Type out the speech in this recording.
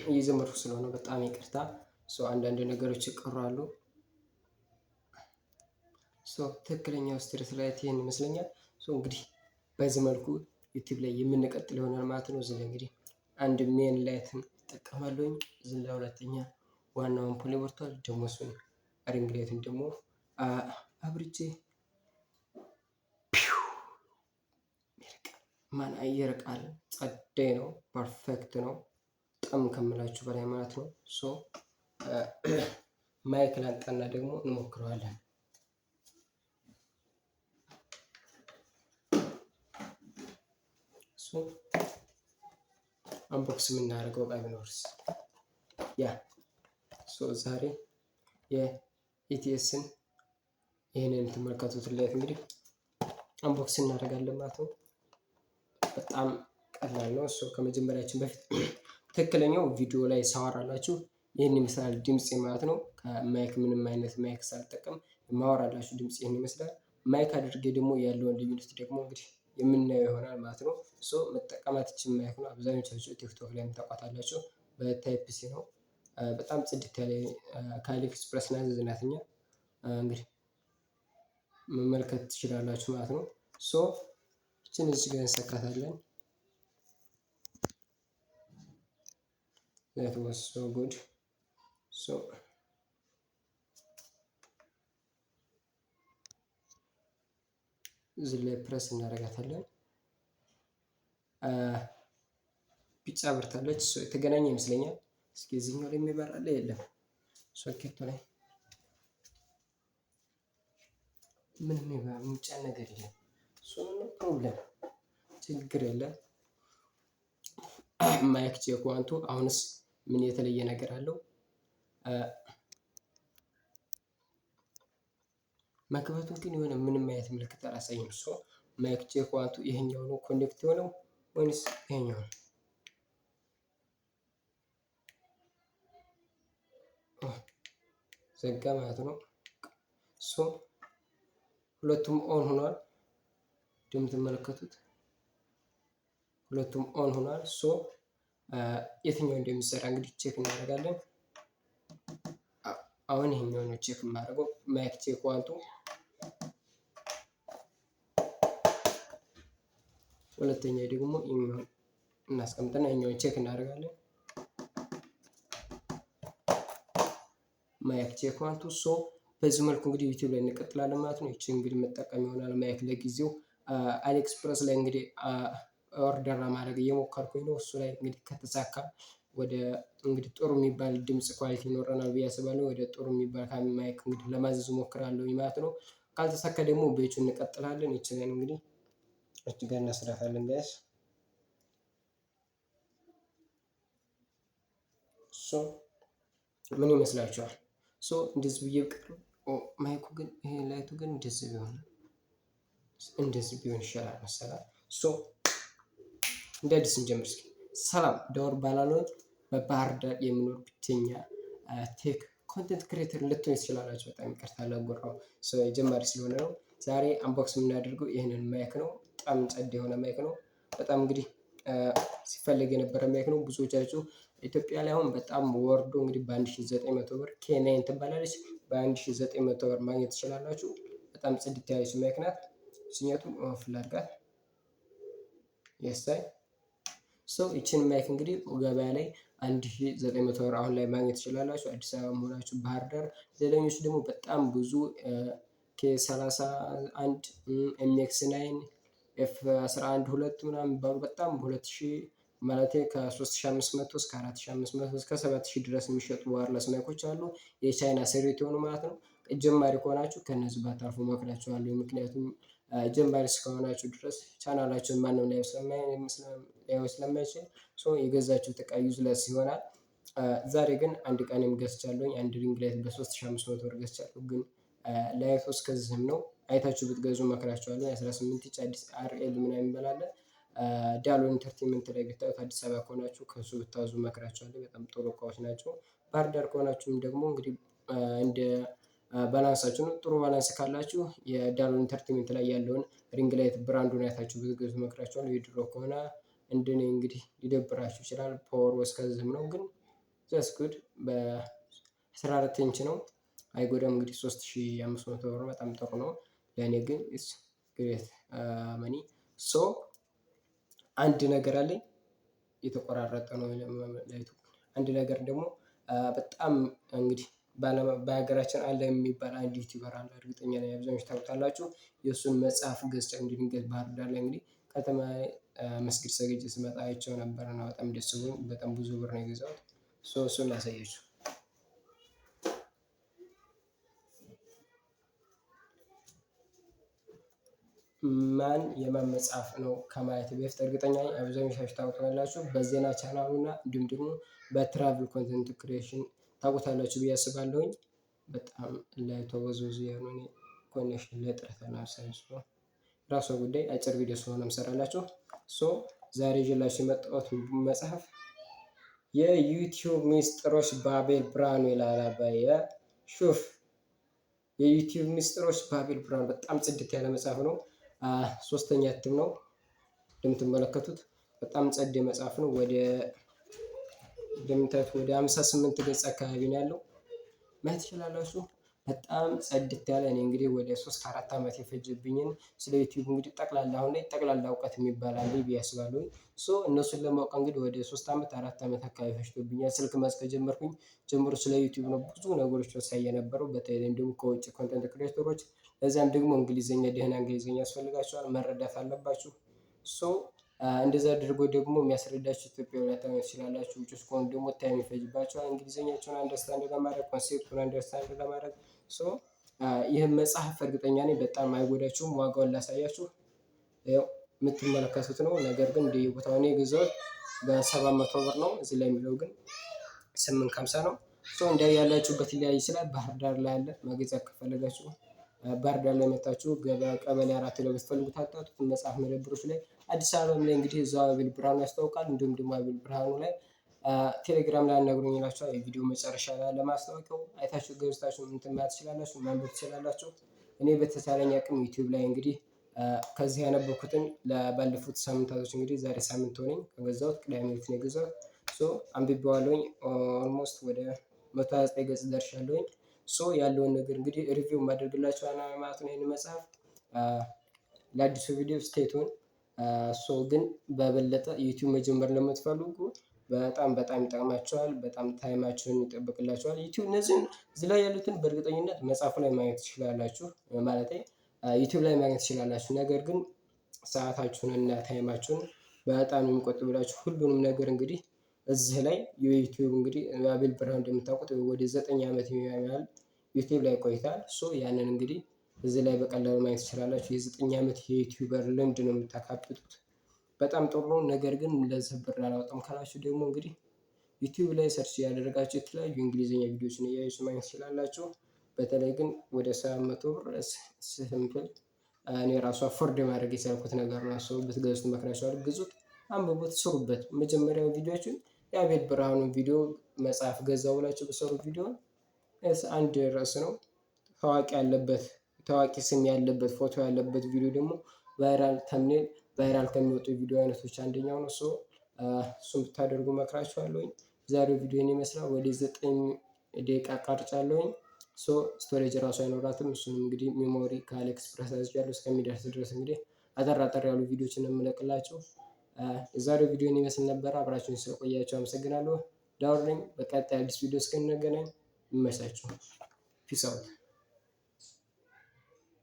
እየዘመርኩ ስለሆነ በጣም ይቅርታ። አንዳንድ ነገሮች ይቀራሉ። ትክክለኛው ስትሬት ላይት ይሄን ይመስለኛል። እንግዲህ በዚህ መልኩ ዩቲዩብ ላይ የምንቀጥል ይሆናል ማለት ነው። እዚህ ላይ እንግዲህ አንድ ሜን ላይትን እጠቀማለሁኝ። እዚህ ላይ ሁለተኛ ዋናውን አምፖል በርቷል። ደግሞ እሱን ሪንግ ላይቱን ደግሞ አብርቼ ማን ይርቃል ጸዴ ነው፣ ፐርፌክት ነው። በጣም ከምላችሁ በላይ ማለት ነው። ማይክ ላምጣና ደግሞ እንሞክረዋለን። አንቦክስ የምናደርገው እቃ ቢኖርስ ዛሬ የኢቲኤስን ይህንን የምትመለከቱት ላይት እንግዲህ አንቦክስ እናደርጋለን ማለት ነው። በጣም ቀላል ነው። ከመጀመሪያችን በፊት ትክክለኛው ቪዲዮ ላይ ሳወራላችሁ ይህን ይመስላል ድምፄ ማለት ነው። ከማይክ ምንም አይነት ማይክ ሳልጠቀም የማወራላችሁ ድምጽ ይህን ይመስላል። ማይክ አድርጌ ደግሞ ያለውን ልዩነት ደግሞ እንግዲህ የምናየው ይሆናል ማለት ነው። መጠቀማት ይችል ማይክ ነው። አብዛኞቻችሁ ቲክቶክ ላይ ታውቋታላችሁ። በታይፕ ሲ ነው። በጣም ጽድት ያለ ከአሊ ኤክስፕረስ ነው ያዘዝናት እኛ። እንግዲህ መመልከት ትችላላችሁ ማለት ነው። ይችን እዚህ ጋር እንሰካታለን። that was so good. እዚህ ላይ ፕረስ እናደርጋታለን። ቢጫ በርታለች። የተገናኘ ይመስለኛል። እስኪ እዚህኛው ላይ የሚበራ አለ የለም? ሶኬቱ ላይ ምንም የሚጫን ነገር የለም። ነው ፕሮብለም፣ ችግር የለም። ማይክ ቼክ ዋንቱ። አሁንስ ምን የተለየ ነገር አለው? መክበቱን ግን የሆነ ምንም አይነት ምልክት አላሳየም። ማይክ ቼክ ዋንቱ ይሄኛው ነው ኮኔክት የሆነው ወይስ ይሄኛው ነው? ዘጋ ማለት ነው። ሁለቱም ኦን ሆኗል። እንደምትመለከቱት ሁለቱም ኦን ሆኗል። የትኛው እንደሚሰራ እንግዲህ ቼክ እናደርጋለን። አሁን ይሄኛው ነው ቼክ የማደርገው። ማይክ ቼክ ዋንቱ። ሁለተኛ ደግሞ ይሄኛው እናስቀምጥና ይሄኛውን ቼክ እናደርጋለን። ማይክ ቼክ ዋንቱ። በዚህ መልኩ እንግዲህ ዩቲዩብ ላይ እንቀጥላለን ማለት ነው። ይቺ እንግዲህ መጠቀም ይሆናል ማይክ ለጊዜው። አሊኤክስፕረስ ላይ እንግዲህ ኦርደር ለማድረግ እየሞከርኩኝ ነው። እሱ ላይ እንግዲህ ከተሳካ ወደ እንግዲህ ጥሩ የሚባል ድምጽ ኳሊቲ ይኖረናል ብዬ አስባለሁ። ወደ ጥሩ የሚባል ማይክ እንግዲህ ለማዘዝ እሞክራለሁኝ ማለት ነው። ካልተሳካ ደግሞ በይቹ እንቀጥላለን። ይቺን እንግዲህ እዚህ ጋር እናስራታለን ጋይስ። ምን ይመስላችኋል? እንደዚህ ብዬ ብቀርብ ማይኩ ግን ይሄ ላይቱ ግን እንደዚህ ቢሆን ይሻላል መሰለኝ። እንደ አዲስ እንጀምር እስኪ። ሰላም ዳውር እባላለሁ። በባህር ዳር የምኖር ብቸኛ ቴክ ኮንተንት ክሬተር ልትሆኑ ትችላላችሁ። በጣም ይቅርታ ለጉራው ጀማሪ ስለሆነ ነው። ዛሬ አንቦክስ የምናደርገው ይሄንን ማይክ ነው። በጣም ጸድ የሆነ ማይክ ነው። በጣም እንግዲህ ሲፈለግ የነበረ ማይክ ነው። ብዙዎቻችሁ ኢትዮጵያ ላይ አሁን በጣም ወርዶ እንግዲህ በ1900 ብር ኬናይን ትባላለች። በ1900 ብር ማግኘት ትችላላችሁ። በጣም ጽድት ያለች ማይክ ናት። ሲኘቱ ኦፍ ላድርጋት። የሳይ ይችን ማይክ እንግዲህ ገበያ ላይ 1900 ብር አሁን ላይ ማግኘት ትችላላችሁ። አዲስ አበባ መሆናችሁ ባህር ዳር። ሌላኞቹ ደግሞ በጣም ብዙ K31 MX9 F11 2 ምናምን የሚባሉ በጣም በ2000 ማለቴ ከ3500 እስከ 4500 እስከ 7000 ድረስ የሚሸጡ ዋየርለስ ማይኮች አሉ። የቻይና ስሪት የሆኑ ማለት ነው። ጀማሪ ከሆናችሁ ከነዚህ ባታልፉ እመክራችኋለሁ። ምክንያቱም ጀማሪ እስከሆናችሁ ድረስ ቻናላችሁን ማንም ሊያየው ስለማይችል የገዛችሁት እቃ ዩዝለስ ይሆናል። ዛሬ ግን አንድ ቀን ገዝቻለሁኝ። አንድ ሪንግ ላይት በ3500 ብር ገዝቻለሁ። ግን ላይቱ እስከዚህም ነው። አይታችሁ ብትገዙ እመክራችኋለሁ። የ18 ኢንች አዲስ አርኤል ምናምን የሚባል አለ። ዳሎን ኢንተርቴይንመንት ላይ ብታዩት አዲስ አበባ ከሆናችሁ ከሱ ብታዙ እመክራችኋለሁ። በጣም ጥሩ እቃዎች ናቸው። ባህር ዳር ከሆናችሁም ደግሞ እንግዲህ እንደ ባላንሳችሁን ጥሩ ባላንስ ካላችሁ የዳሎን ኢንተርቴይንመንት ላይ ያለውን ሪንግ ላይት ብራንዱን አይታችሁ ብትገዙ እመክራችኋለሁ። የድሮ ከሆነ እንደኔ እንግዲህ ሊደብራችሁ ይችላል። ፓወሩ እስከዚህም ነው፣ ግን ጀስት ጉድ በ14 ኢንች ነው፣ አይጎዳም። እንግዲህ 3500 ብር በጣም ጥሩ ነው። ለእኔ ግን ኢትስ ግሬት መኒ። ሶ አንድ ነገር አለኝ የተቆራረጠ ነው ላይቱ። አንድ ነገር ደግሞ በጣም እንግዲህ በሀገራችን አለ የሚባል አንድ ዩቲዩበር አለ፣ እርግጠኛ ነኝ አብዛኞቹ ታውቁታላችሁ። የእሱን መጽሐፍ ገዝቼ ድንገት ባህር ዳር ላይ እንግዲህ ከተማ መስጊድ ሰግጄ ስመጣ አይቼው ነበር እና በጣም ደስ ብሎኝ በጣም ብዙ ብር ነው የገዛሁት። እሱን ላሳያችሁ። ማን የማን መጽሐፍ ነው ከማየት በፊት እርግጠኛ ነኝ አብዛኞቻችሁ ታውቁታላችሁ። በዜና ቻናሉ እና እንዲሁም ደግሞ በትራቭል ኮንተንት ክሬሽን ታውቁታላችሁ ብዬ አስባለሁኝ። በጣም ለተወዘዙ የሆነ ኮኔክሽን ለጥረት አናሳይስ ነው ራሱ ጉዳይ አጭር ቪዲዮ ስለሆነ የምሰራላችሁ። ሶ ዛሬ ይዤላችሁ የመጣሁት መጽሐፍ የዩቲዩብ ሚስጥሮች በአቤል ብርሃኑ ይላል። አባየ ሹፍ የዩቲዩብ ሚስጥሮች በአቤል ብርሃኑ በጣም ጽድት ያለ መጽሐፍ ነው። 3ኛ እትም ነው እንደምትመለከቱት በጣም ጸድ መጽሐፍ ነው። ወደ እንደምታዩት ወደ 58 ገጽ አካባቢ ነው ያለው፣ ማየት ትችላላችሁ። በጣም ጸድት ያለ እኔ እንግዲህ ወደ 3-4 ዓመት የፈጀብኝን ስለ ዩቲዩብ እንግዲህ ጠቅላላ አሁን ላይ ጠቅላላ እውቀት የሚባል አለ ብዬ አስባለሁ። ሶ እነሱን ለማወቅ እንግዲህ ወደ 3 ዓመት 4 ዓመት አካባቢ ፈጅቶብኛል። ስልክ መያዝ ከጀመርኩኝ ጀምሮ ስለ ዩቲዩብ ነው ብዙ ነገሮች ሳይ የነበረው፣ በተለይም ደግሞ ከውጭ ኮንተንት ክሬተሮች። ለዛም ደግሞ እንግሊዝኛ ደህና እንግሊዝኛ ያስፈልጋቸዋል፣ መረዳት አለባችሁ። ሶ እንደዛ አድርጎ ደግሞ የሚያስረዳችሁ ኢትዮጵያዊ ላታገኙ ትችላላችሁ። ውጭ ከሆኑ ደግሞ ታይም ይፈጅባችኋል እንግሊዝኛቸውን አንደርስታንድ ለማድረግ፣ ኮንሴፕቱን አንደርስታንድ ለማድረግ። ሶ ይህን መጽሐፍ እርግጠኛ ነኝ በጣም አይጎዳችሁም። ዋጋውን ላሳያችሁ፣ ያው የምትመለከቱት ነው። ነገር ግን እንደ ቦታው ነው የገዛሁት በ700 ብር ነው። እዚህ ላይ የሚለው ግን 850 ነው። ሶ እንደ ያላችሁበት ሊለያይ ይችላል። ባህር ዳር ላይ አለ መግዛት ከፈለጋችሁ ባህር ዳር ላይ መታችሁ ገበያ ቀበሌ 4 ላይ ብትፈልጉ ታጣጡት። መጽሐፍ መደብሮች ላይ አዲስ አበባም ላይ እንግዲህ እዛው አቤል ብርሃኑ ያስታውቃል። እንዲሁም ደግሞ አቤል ብርሃኑ ላይ ቴሌግራም ላይ አናግሩኝ ይላችኋል። የቪዲዮ መጨረሻ ላይ ለማስታወቂያው አይታችሁ ገዝታችሁ እንትን ማለት ትችላላችሁ፣ ማንበብ ትችላላችሁ። እኔ በተቻለኝ አቅም ዩቲዩብ ላይ እንግዲህ ከዚህ ያነበብኩትን ባለፉት ሳምንታቶች እንግዲህ ዛሬ ሳምንት ሆነኝ ከገዛሁት፣ ቅዳሜ ዕለት ነው የገዛሁት። ሶ አንብቤዋለሁኝ። ኦልሞስት ወደ 129 ገጽ ደርሻለሁኝ። ሶ ያለውን ነገር እንግዲህ ሪቪው ማድረግላችሁ ማለት ነው። ይሄን መጽሐፍ ለአዲሱ ቪዲዮ ስቴቱን ሶ ግን በበለጠ ዩቲዩብ መጀመር ለምትፈልጉ በጣም ይጠቅማቸዋል። በጣም ታይማችሁን ይጠብቅላችኋል። ዩቲዩብ እነዚህን እዚህ ላይ ያሉትን በእርግጠኝነት መጽሐፉ ላይ ማግኘት ትችላላችሁ፣ ማለት ዩቲዩብ ላይ ማግኘት ትችላላችሁ። ነገር ግን ሰዓታችሁን እና ታይማችሁን በጣም የሚቆጥብላችሁ ሁሉንም ነገር እንግዲህ እዚህ ላይ የዩቲዩብ እንግዲህ አቤል ብርሃኑ እንደምታውቁት ወደ 9 ዓመት የሚያህል ዩቲዩብ ላይ ቆይቷል። ሶ ያንን እንግዲህ እዚህ ላይ በቀላሉ ማየት ትችላላችሁ። የ9 ዓመት የዩቲዩበር ልምድ ነው የምታካብቱት። በጣም ጥሩ ነው። ነገር ግን ለዚህ ብር አላወጣም ካላችሁ ደግሞ እንግዲህ ዩቲዩብ ላይ ሰርች ያደረጋችሁ የተለያዩ እንግሊዝኛ ቪዲዮዎችን እያያችሁ ማየት ትችላላችሁ። በተለይ ግን ወደ 700 ብር ሲምፕል እኔ ራሱ አፎርድ ማድረግ የቻልኩት ነገር ነው። ሰው ብትገዙት እመክራችኋለሁ። ግዙት፣ አንብቡት፣ ስሩበት። መጀመሪያው ቪዲዮችን የአቤል ብርሃኑን ቪዲዮ መጽሐፍ ገዛው ብላችሁ በሰሩ ቪዲዮ አንድ ርዕስ ነው፣ ታዋቂ ስም ያለበት ፎቶ ያለበት ቪዲዮ ደግሞ ቫይራል ተምኔል ቫይራል ከሚወጡ ቪዲዮ አይነቶች አንደኛው ነው። እሱን ብታደርጉ እመክራችኋለሁኝ። ዛሬው ቪዲዮን ይመስላል። ወደ 9 ደቂቃ ቀርጫለሁኝ። ስቶሬጅ ራሱ አይኖራትም። እሱንም እንግዲህ ሜሞሪ ከአሊኤክስፕረስ አዝዣለሁ እስከሚደርስ ድረስ እንግዲህ አጠር ያሉ ቪዲዮዎችን የምለቅላችሁ። የዛሬው ቪዲዮን ይመስል ነበር። አብራችሁን ስለቆያችሁ አመሰግናለሁ። ዳውር ነኝ። በቀጣይ አዲስ ቪዲዮ እስክንገናኝ ይመቻችሁ። ፒስ አውት